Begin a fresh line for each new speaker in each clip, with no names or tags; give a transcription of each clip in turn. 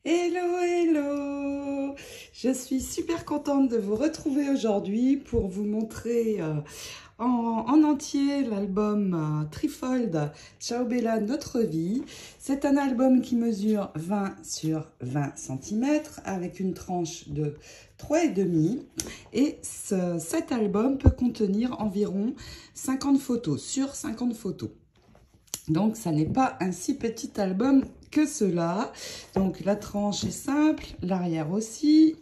Hello, hello! Je suis super contente de vous retrouver aujourd'hui pour vous montrer en entier l'album Trifold Ciao Bella Notre Vie. C'est un album qui mesure 20 sur 20 cm avec une tranche de 3,5 et cet album peut contenir environ 50 photos sur 50 photos. Donc, ça n'est pas un si petit album que cela. Donc, la tranche est simple, l'arrière aussi.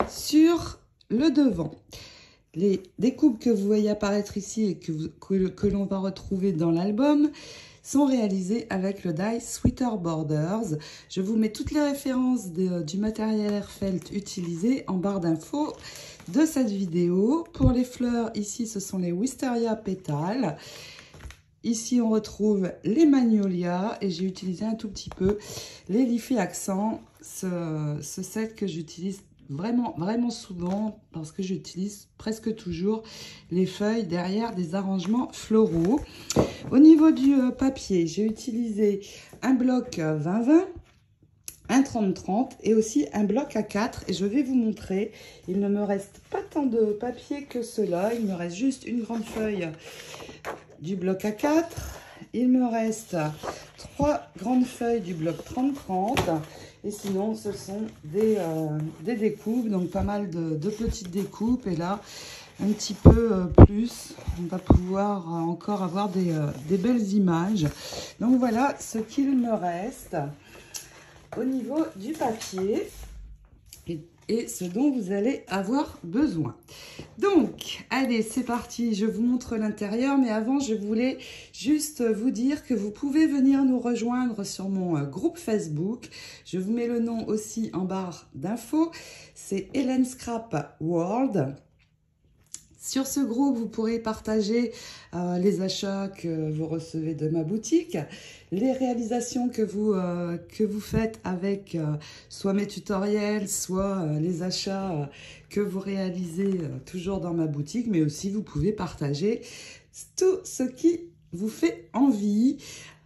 Sur le devant, les découpes que vous voyez apparaître ici et que l'on va retrouver dans l'album sont réalisées avec le die Sweater Borders. Je vous mets toutes les références du matériel Airfelt utilisé en barre d'infos de cette vidéo. Pour les fleurs, ici, ce sont les Wisteria Pétales. Ici, on retrouve les Magnolias et j'ai utilisé un tout petit peu les Leafy Accents, ce set que j'utilise vraiment souvent parce que j'utilise presque toujours les feuilles derrière des arrangements floraux. Au niveau du papier, j'ai utilisé un bloc 20-20, un 30-30 et aussi un bloc A4 et je vais vous montrer. Il ne me reste pas tant de papier que cela, il me reste juste une grande feuille du bloc A4, il me reste 3 grandes feuilles du bloc 30-30 et sinon ce sont des découpes, donc pas mal de petites découpes et là un petit peu plus, on va pouvoir encore avoir des belles images. Donc voilà ce qu'il me reste au niveau du papier et ce dont vous allez avoir besoin. Donc, allez, c'est parti, je vous montre l'intérieur, mais avant, je voulais juste vous dire que vous pouvez venir nous rejoindre sur mon groupe Facebook. Je vous mets le nom aussi en barre d'infos, c'est Hélène Scrap World. Sur ce groupe, vous pourrez partager les achats que vous recevez de ma boutique, les réalisations que vous faites avec soit mes tutoriels, soit les achats que vous réalisez toujours dans ma boutique, mais aussi vous pouvez partager tout ce qui vous fait envie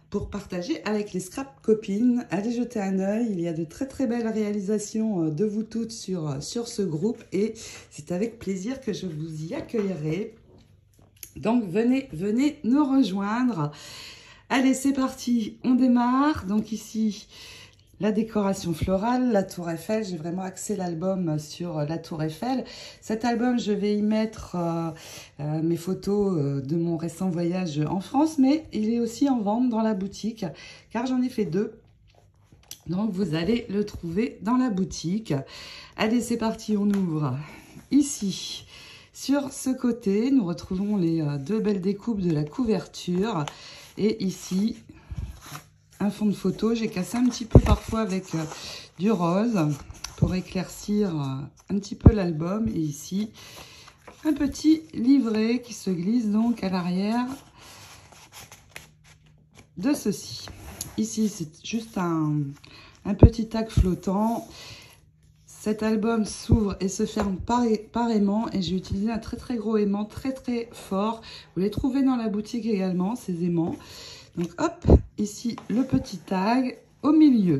pour partager avec les scrap copines. Allez jeter un œil, il y a de très belles réalisations de vous toutes sur ce groupe et c'est avec plaisir que je vous y accueillerai. Donc venez nous rejoindre. Allez, c'est parti, on démarre. Donc ici, la décoration florale, la Tour Eiffel. J'ai vraiment axé l'album sur la Tour Eiffel. Cet album, je vais y mettre mes photos de mon récent voyage en France, mais il est aussi en vente dans la boutique, car j'en ai fait 2. Donc, vous allez le trouver dans la boutique. Allez, c'est parti, on ouvre. Ici, sur ce côté, nous retrouvons les 2 belles découpes de la couverture. Et ici, un fond de photo, j'ai cassé un petit peu parfois avec du rose pour éclaircir un petit peu l'album. Et ici, un petit livret qui se glisse donc à l'arrière de ceci. Ici, c'est juste un petit tag flottant. Cet album s'ouvre et se ferme par aimant et j'ai utilisé un très gros aimant, très fort. Vous les trouvez dans la boutique également, ces aimants. Donc hop, ici le petit tag au milieu.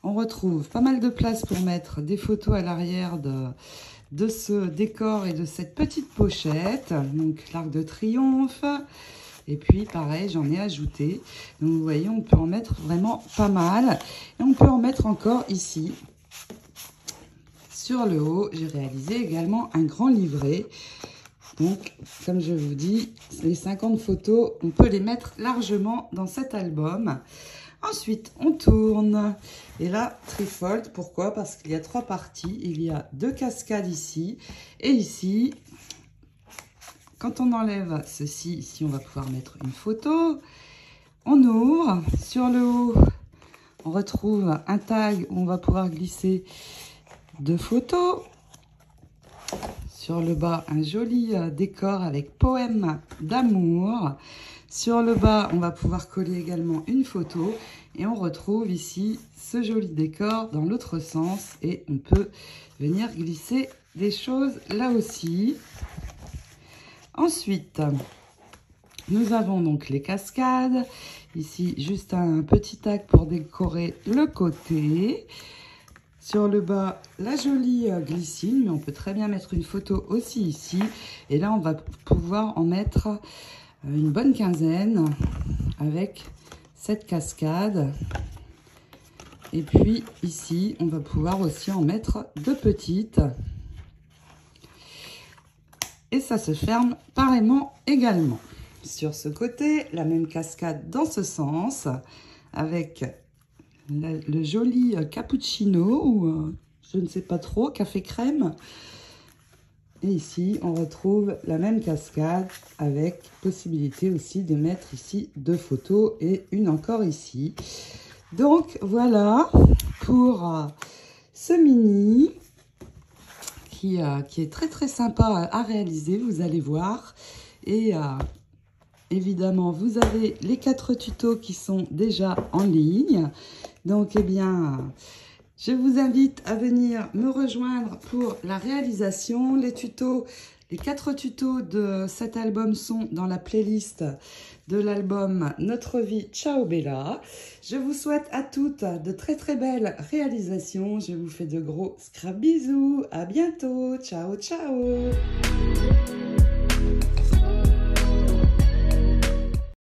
On retrouve pas mal de place pour mettre des photos à l'arrière de ce décor et de cette petite pochette. Donc l'Arc de Triomphe. Et puis pareil, j'en ai ajouté. Donc vous voyez, on peut en mettre vraiment pas mal. Et on peut en mettre encore ici. Sur le haut, j'ai réalisé également un grand livret. Donc, comme je vous dis, les 50 photos, on peut les mettre largement dans cet album. Ensuite, on tourne. Et là, Trifold, pourquoi? Parce qu'il y a 3 parties. Il y a 2 cascades ici. Et ici, quand on enlève ceci, ici, on va pouvoir mettre une photo. On ouvre. Sur le haut, on retrouve un tag où on va pouvoir glisser 2 photos. Sur le bas, un joli décor avec poème d'amour. Sur le bas, on va pouvoir coller également une photo. Et on retrouve ici ce joli décor dans l'autre sens. Et on peut venir glisser des choses là aussi. Ensuite, Nous avons donc les cascades. Ici, juste un petit tag pour décorer le côté. Sur le bas, la jolie glycine, mais on peut très bien mettre une photo aussi ici. Et là, on va pouvoir en mettre une bonne quinzaine avec cette cascade. Et puis ici, on va pouvoir aussi en mettre 2 petites. Et ça se ferme pareillement également. Sur ce côté, la même cascade dans ce sens, avec le joli cappuccino, ou je ne sais pas trop, café crème. Et ici, on retrouve la même cascade, avec possibilité aussi de mettre ici 2 photos et une encore ici. Donc voilà pour ce mini qui est très très sympa à réaliser, vous allez voir. Et évidemment, vous avez les 4 tutos qui sont déjà en ligne. Donc, eh bien, je vous invite à venir me rejoindre pour la réalisation. Les 4 tutos de cet album sont dans la playlist de l'album Notre vie, ciao Bella. Je vous souhaite à toutes de très très belles réalisations. Je vous fais de gros scrap bisous. À bientôt. Ciao, ciao.